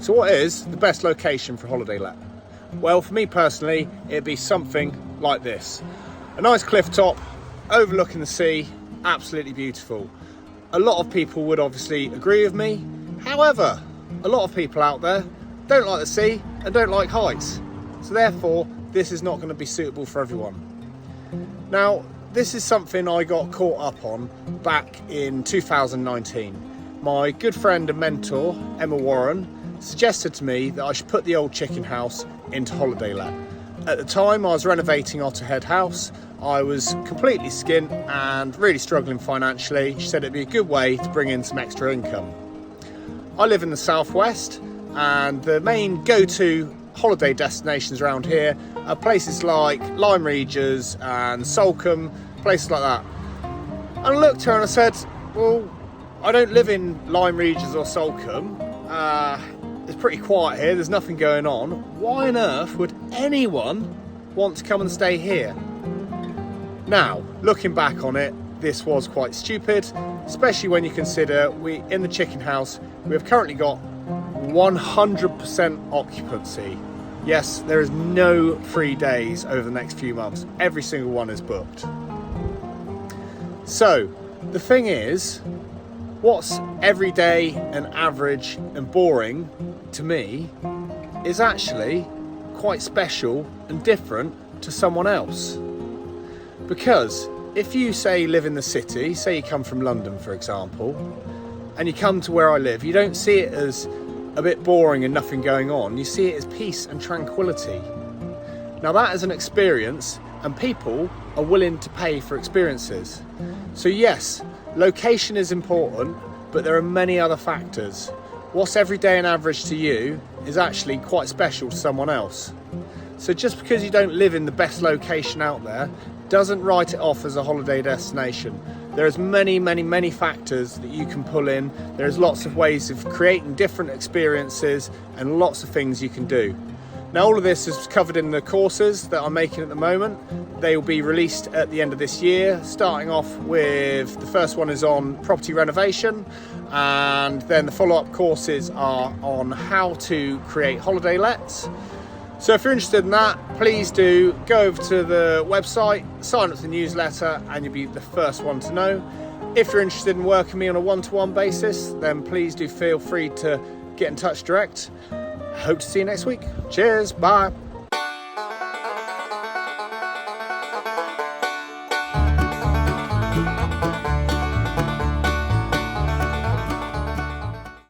So what is the best location for a holiday let? Well, for me personally, it'd be something like this. A nice cliff top, overlooking the sea, absolutely beautiful. A lot of people would obviously agree with me. However, a lot of people out there don't like the sea and don't like heights. So therefore, this is not going to be suitable for everyone. Now, this is something I got caught up on back in 2019. My good friend and mentor, Emma Warren, suggested to me that I should put the old chicken house into holiday let. At the time, I was renovating Otterhead House. I was completely skint and really struggling financially. She said it'd be a good way to bring in some extra income. I live in the southwest, and the main go-to holiday destinations around here are places like Lyme Regis and Salcombe, places like that. And I looked at her and I said, well, I don't live in Lyme Regis or Salcombe. It's pretty quiet here, there's nothing going on. Why on earth would anyone want to come and stay here? Now, looking back on it, this was quite stupid, especially when you consider in the chicken house, we have currently got 100% occupancy. Yes, there is no free days over the next few months. Every single one is booked. So, the thing is, what's everyday and average and boring to me is actually quite special and different to someone else. Because if you say live in the city, say you come from London for example, and you come to where I live, you don't see it as a bit boring and nothing going on, you see it as peace and tranquility. Now that is an experience, and people are willing to pay for experiences. So yes, location is important, but there are many other factors. What's everyday and average to you is actually quite special to someone else. So just because you don't live in the best location out there doesn't write it off as a holiday destination. There's many factors that you can pull in. There's lots of ways of creating different experiences and lots of things you can do. Now all of this is covered in the courses that I'm making at the moment. They will be released at the end of this year, starting off with the first one is on property renovation, and then the follow-up courses are on how to create holiday lets. So if you're interested in that, please do go over to the website, sign up to the newsletter, and you'll be the first one to know. If you're interested in working with me on a one-to-one basis, then please do feel free to get in touch direct. Hope to see you next week. Cheers, bye.